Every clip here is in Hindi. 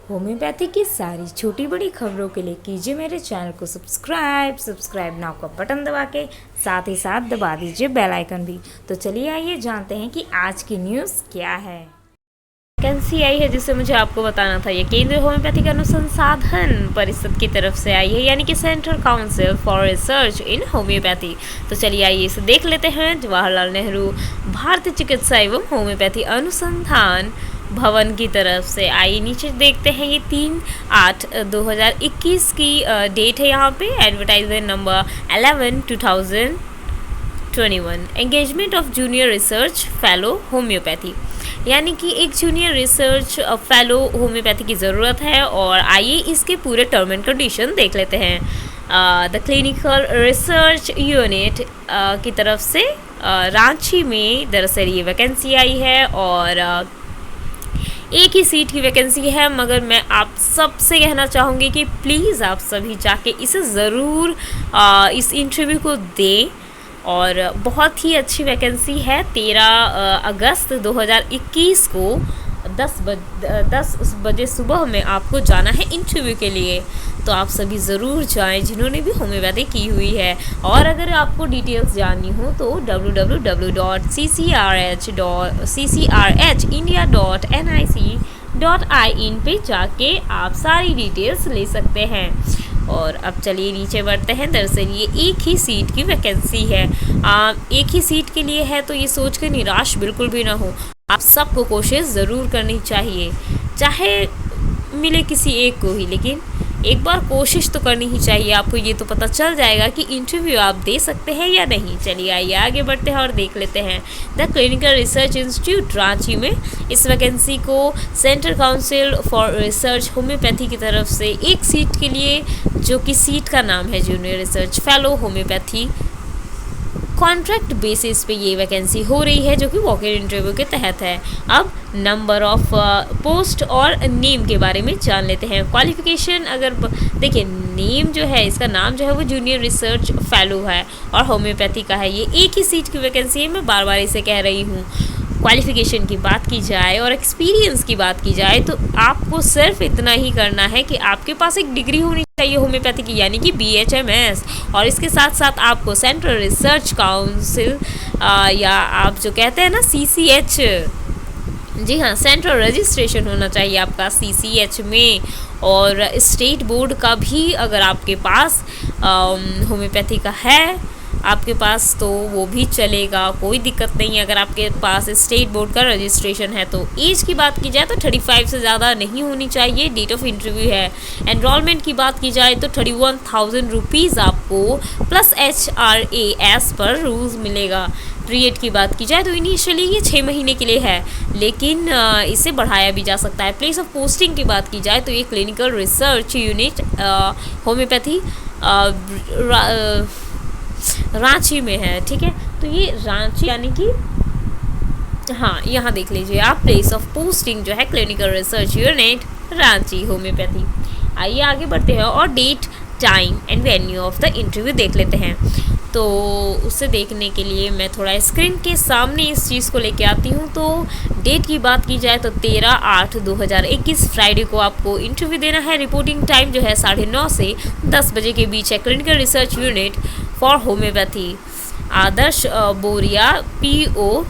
होम्योपैथी की सारी छोटी बड़ी खबरों के लिए कीजिए मेरे चैनल को सब्सक्राइब नाउ का बटन दबा के साथ ही साथ दबा दीजिए बेल आइकन भी। तो चलिए आइए जानते हैं कि आज की न्यूज़ क्या है। वैकेंसी आई है जिसे मुझे आपको बताना था। ये केंद्रीय होम्योपैथिक अनुसंधान परिषद की तरफ से आई है, यानी कि central council for research in homeopathy. तो चलिए आइए इसे देख लेते हैं। जवाहरलाल नेहरू भारतीय चिकित्सा एवं होम्योपैथी अनुसंधान भवन की तरफ से आई। नीचे देखते हैं ये 3/8/2021 की डेट है। यहाँ पे advertisement number 11/2021। Engagement of junior research fellow homeopathy, यानी कि एक जूनियर रिसर्च फेलो होम्योपैथी की ज़रूरत है। और आइए इसके पूरे टर्म एंड कंडीशन देख लेते हैं। द क्लिनिकल रिसर्च यूनिट की तरफ से रांची में दरअसल ये वैकेंसी आई है और एक ही सीट की वैकेंसी है। मगर मैं आप सबसे कहना चाहूँगी कि प्लीज़ आप सभी जाके इसे ज़रूर इस इंटरव्यू को दें। और बहुत ही अच्छी वैकेंसी है। 13 अगस्त 2021 को 10 बजे सुबह में आपको जाना है इंटरव्यू के लिए। तो आप सभी ज़रूर जाएं जिन्होंने भी होम्योपैथी की हुई है। और अगर आपको डिटेल्स जाननी हो तो www.ccrhindia.nic.in पे जाके आप सारी डिटेल्स ले सकते हैं। और अब चलिए नीचे बढ़ते हैं। दरअसल ये एक ही सीट की वैकेंसी है। एक ही सीट के लिए है तो ये सोच कर निराश बिल्कुल भी ना हो। आप सबको कोशिश ज़रूर करनी चाहिए, चाहे मिले किसी एक को ही, लेकिन एक बार कोशिश तो करनी ही चाहिए। आपको ये तो पता चल जाएगा कि इंटरव्यू आप दे सकते हैं या नहीं। चलिए आइए आगे बढ़ते हैं और देख लेते हैं। The clinical research institute Ranchi में इस वैकेंसी को central council for research homeopathy की तरफ से एक सीट के लिए, जो कि सीट का नाम है junior research fellow homeopathy, contract basis पे ये वैकेंसी हो रही है, जो कि वॉक इन इंटरव्यू के तहत है। अब नंबर ऑफ पोस्ट और नेम के बारे में जान लेते हैं। क्वालिफिकेशन अगर देखिए, नेम जो है, इसका नाम जो है वो जूनियर रिसर्च फेलो है और होम्योपैथी का है। ये एक ही सीट की वैकेंसी है, मैं बार बार इसे कह रही हूँ। क्वालिफिकेशन की बात की जाए और एक्सपीरियंस की बात की जाए तो आपको सिर्फ इतना ही करना है कि आपके पास एक डिग्री होनी चाहिए होम्योपैथी की, यानी कि BHMS। और इसके साथ साथ आपको सेंट्रल रिसर्च काउंसिल या आप जो कहते हैं ना CCH, जी हाँ, सेंट्रल रजिस्ट्रेशन होना चाहिए आपका CCH में। और स्टेट बोर्ड का भी अगर आपके पास होम्योपैथी का है आपके पास तो वो भी चलेगा, कोई दिक्कत नहीं है। अगर आपके पास स्टेट बोर्ड का रजिस्ट्रेशन है तो एज की बात की जाए तो 35 से ज़्यादा नहीं होनी चाहिए। डेट ऑफ इंटरव्यू है। एनरोलमेंट की बात की जाए तो 31,000 रुपीज़ आपको प्लस HRAS पर रूल्स मिलेगा। पीरियड की बात की जाए तो इनिशियली ये 6 महीने के लिए है, लेकिन इसे बढ़ाया भी जा सकता है। प्लेस ऑफ पोस्टिंग की बात की जाए तो ये clinical research unit homeopathy Ranchi में है। ठीक है, तो ये रांची यानी कि हाँ, यहाँ देख लीजिए आप, प्लेस ऑफ पोस्टिंग जो है clinical research unit Ranchi homeopathy. आइए आगे बढ़ते हैं और date, time and venue of the interview देख लेते हैं। तो उसे देखने के लिए मैं थोड़ा स्क्रीन के सामने इस चीज़ को लेके आती हूँ। तो डेट की बात की जाए तो 13/8/2021 फ्राइडे को आपको इंटरव्यू देना है। रिपोर्टिंग टाइम जो है 9:30 से 10 बजे के बीच है। Clinical research unit for homeopathy, Adarsh Boriya PO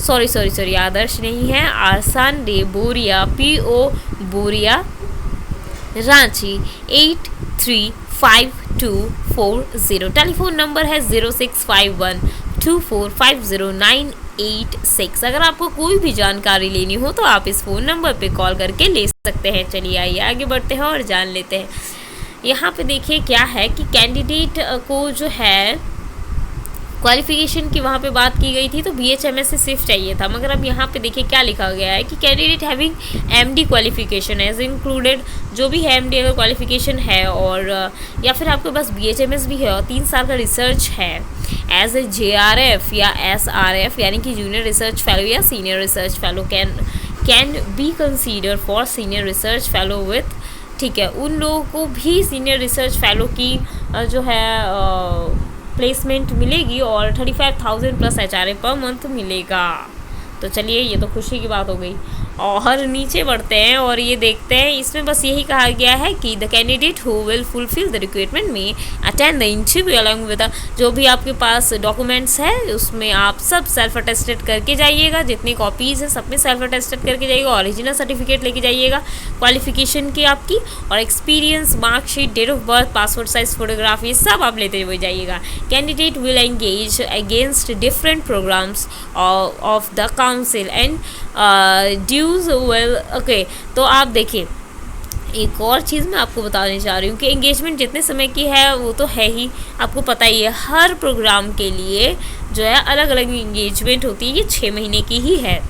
sorry आदर्श नहीं है, आसान डे बोरिया PO बोरिया रांची 835240। टेलीफोन नंबर है 0651245096। अगर आपको कोई भी जानकारी लेनी हो तो आप इस फ़ोन नंबर पे कॉल करके ले सकते हैं। चलिए आइए आगे बढ़ते हैं और जान लेते हैं। यहाँ पे देखिए क्या है कि कैंडिडेट को जो है क्वालिफिकेशन की वहाँ पे बात की गई थी तो BHMS से सिर्फ चाहिए था। मगर अब यहाँ पे देखिए क्या लिखा गया है कि candidate having MD qualification as included, जो भी है MD अगर क्वालिफिकेशन है और या फिर आपके पास BHMS भी है और 3 साल का रिसर्च है एज ए JRF या SRF, यानी कि जूनियर रिसर्च फेलो या senior research fellow can be consider for senior research fellow with, ठीक है, उन लोगों को भी सीनियर रिसर्च फेलो की जो है प्लेसमेंट मिलेगी और 35,000 प्लस HRA पर मंथ मिलेगा। तो चलिए ये तो खुशी की बात हो गई। और नीचे बढ़ते हैं और ये देखते हैं, इसमें बस यही कहा गया है कि the candidate who will fulfil the requirement may attend the interview along with जो भी आपके पास डॉक्यूमेंट्स है उसमें आप सब सेल्फ अटेस्टेड करके जाइएगा, जितनी कॉपीज़ है सब में सेल्फ अटेस्टेड करके जाइएगा, ओरिजिनल सर्टिफिकेट लेके जाइएगा क्वालिफिकेशन की आपकी, और experience, marksheet, date of birth, passport size photograph, ये सब आप लेते हुए जाइएगा। Candidate will engage against different programmes of the council and dues will okay. तो आप देखिए, एक और चीज़ मैं आपको बताने चाह रही हूँ कि एंगेजमेंट जितने समय की है वो तो है ही, आपको पता ही है, हर प्रोग्राम के लिए जो है अलग अलग एंगेजमेंट होती है, ये 6 महीने की ही है।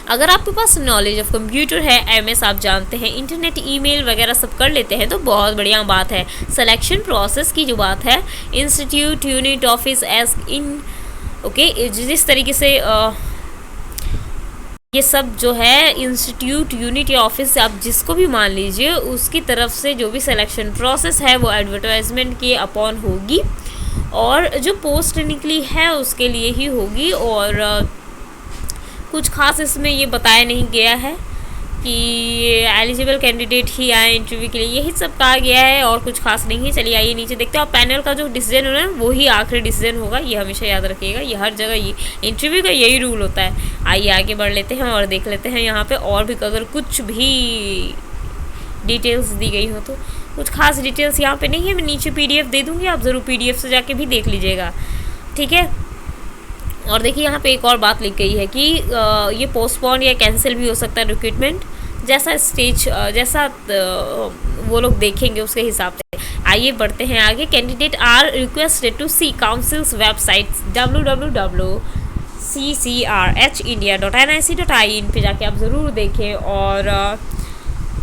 अगर आपके पास नॉलेज ऑफ कंप्यूटर है, एमएस आप जानते हैं, इंटरनेट, ईमेल वगैरह सब कर लेते हैं तो बहुत बढ़िया बात है। सिलेक्शन प्रोसेस की जो बात है, institute, unit, office as in okay, जिस तरीके से ये सब जो है इंस्टीट्यूट, यूनिट या ऑफिस से आप जिसको भी मान लीजिए, उसकी तरफ से जो भी सिलेक्शन प्रोसेस है वो एडवर्टाइजमेंट के अपॉन होगी, और जो पोस्ट निकली है उसके लिए ही होगी। और कुछ खास इसमें ये बताया नहीं गया है कि एलिजिबल कैंडिडेट ही आए इंटरव्यू के लिए, यही सब कहा गया है और कुछ खास नहीं है। चलिए आइए नीचे देखते हैं, और पैनल का जो डिसीजन होना है वो ही आखिरी डिसीजन होगा, ये हमेशा याद रखिएगा, ये हर जगह ये इंटरव्यू का यही रूल होता है। आइए आगे बढ़ लेते हैं और देख लेते हैं यहाँ पे और भी अगर कुछ भी डिटेल्स दी गई हो तो। कुछ खास डिटेल्स यहाँ पे नहीं है, मैं नीचे PDF दे दूँगी, आप ज़रूर PDF से जाके भी देख लीजिएगा, ठीक है। और देखिए यहाँ पे एक और बात लिख गई है कि ये पोस्टपोन या कैंसिल भी हो सकता है रिक्रूटमेंट, जैसा स्टेज जैसा वो लोग देखेंगे उसके हिसाब से। आइए बढ़ते हैं आगे। Candidate are requested to see council's website www.ccrhindia.nic.in पे जाके आप ज़रूर देखें। और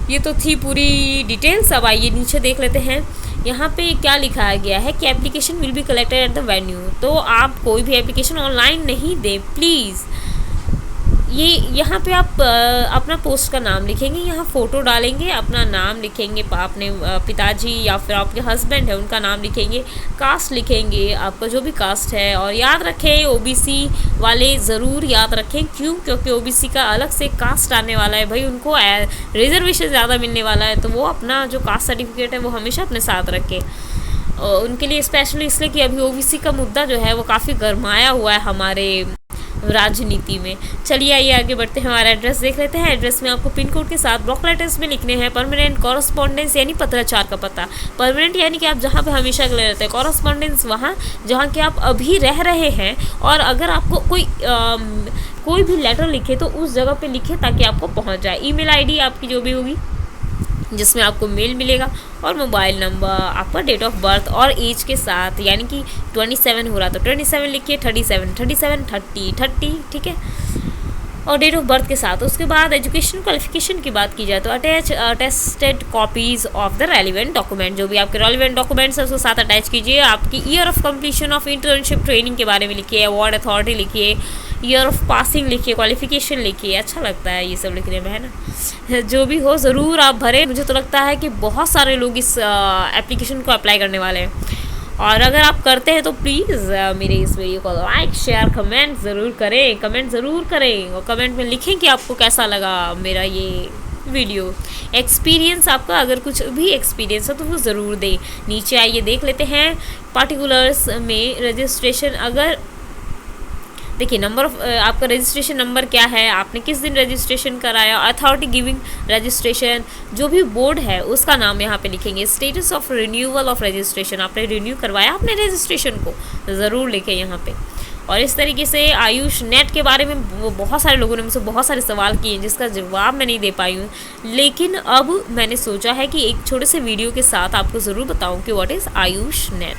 ये तो थी पूरी डिटेल्स। अब आइए नीचे देख लेते हैं, यहाँ पे क्या लिखा गया है कि application will be collected at the venue. तो आप कोई भी एप्लीकेशन ऑनलाइन नहीं दें प्लीज़। ये यहाँ पे आप अपना पोस्ट का नाम लिखेंगे, यहाँ फ़ोटो डालेंगे, अपना नाम लिखेंगे, अपने पिताजी या फिर आपके हस्बैंड है उनका नाम लिखेंगे, कास्ट लिखेंगे, आपका जो भी कास्ट है। और याद रखें OBC वाले ज़रूर याद रखें, क्यों? क्योंकि OBC का अलग से कास्ट आने वाला है भाई, उनको रिजर्वेशन ज़्यादा मिलने वाला है, तो वो अपना जो कास्ट सर्टिफिकेट है वो हमेशा अपने साथ रखें। उनके लिए स्पेशली इसलिए कि अभी OBC का मुद्दा जो है वो काफ़ी गरमाया हुआ है हमारे राजनीति में। चलिए आइए आगे बढ़ते हैं, हमारा एड्रेस देख लेते हैं। एड्रेस में आपको पिन कोड के साथ ब्लॉक लेटर्स में लिखने हैं परमानेंट कॉरेस्पॉन्डेंस यानी पत्राचार का पता। परमानेंट यानी कि आप जहाँ पे हमेशा के लिए रहते हैं, कॉरेस्पॉन्डेंस वहाँ जहाँ के आप अभी रह रहे हैं। और अगर आपको कोई भी लेटर लिखे तो उस जगह पे लिखे ताकि आपको पहुँच जाए। ईमेल ID आपकी जो भी होगी जिसमें आपको मेल मिलेगा, और मोबाइल नंबर, आपका डेट ऑफ बर्थ और एज के साथ, यानी कि 27 हो रहा तो 27 लिखिए, 37 30, ठीक है, और डेट ऑफ बर्थ के साथ। उसके बाद एजुकेशन क्वालिफिकेशन की बात की जाए तो attested copies of the relevant document, जो भी आपके रेलिवेंट डॉक्यूमेंट्स है उसके साथ अटैच कीजिए। आपकी year of completion of internship training के बारे में लिखिए, अवार्ड अथॉरिटी लिखिए, ईयर ऑफ पासिंग लिखिए, क्वालिफिकेशन लिखिए। अच्छा लगता है ये सब लिखने में, है ना। जो भी हो ज़रूर आप भरें। मुझे तो लगता है कि बहुत सारे लोग इस एप्लीकेशन को अप्लाई करने वाले हैं, और अगर आप करते हैं तो प्लीज़ मेरे इस वीडियो को लाइक, शेयर, कमेंट ज़रूर करें, और कमेंट में लिखें कि आपको कैसा लगा मेरा ये वीडियो। एक्सपीरियंस आपका, अगर कुछ भी एक्सपीरियंस है तो वो ज़रूर दें। नीचे आइए देख लेते हैं पार्टिकुलर्स में रजिस्ट्रेशन। अगर देखिए नंबर ऑफ आपका रजिस्ट्रेशन नंबर क्या है, आपने किस दिन रजिस्ट्रेशन कराया, अथॉरिटी गिविंग रजिस्ट्रेशन, जो भी बोर्ड है उसका नाम यहाँ पे लिखेंगे। Status of renewal of registration, आपने रिन्यू करवाया अपने रजिस्ट्रेशन को, ज़रूर लिखें यहाँ पे। और इस तरीके से आयुष नेट के बारे में बहुत सारे लोगों ने मुझसे बहुत सारे सवाल किए जिसका जवाब मैं नहीं दे पाई हूँ, लेकिन अब मैंने सोचा है कि एक छोटे से वीडियो के साथ आपको ज़रूर बताऊँ कि व्हाट इज़ आयुष नेट।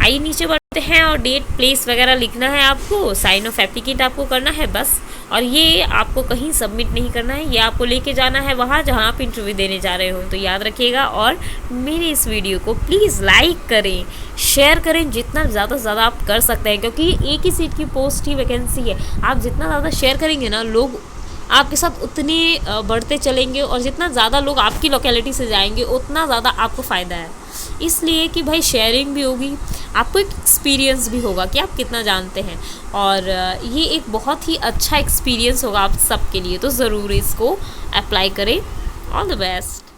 आइए नीचे बढ़ते हैं, और डेट, प्लेस वगैरह लिखना है आपको, साइन ऑफ एप्लीकेंट आपको करना है बस। और ये आपको कहीं सबमिट नहीं करना है, ये आपको लेके जाना है वहाँ जहाँ आप इंटरव्यू देने जा रहे हो, तो याद रखिएगा। और मेरे इस वीडियो को प्लीज़ लाइक करें, शेयर करें, जितना ज़्यादा से ज़्यादा आप कर सकते हैं, क्योंकि एक ही सीट की पोस्ट ही वैकेंसी है। आप जितना ज़्यादा शेयर करेंगे ना, लोग आपके साथ उतने बढ़ते चलेंगे, और जितना ज़्यादा लोग आपकी लोकेलिटी से जाएंगे उतना ज़्यादा आपको फ़ायदा है। इसलिए कि भाई शेयरिंग भी होगी, आपको एक एक्सपीरियंस भी होगा कि आप कितना जानते हैं, और ये एक बहुत ही अच्छा एक्सपीरियंस होगा आप सबके लिए। तो ज़रूर इसको अप्लाई करें। All the best.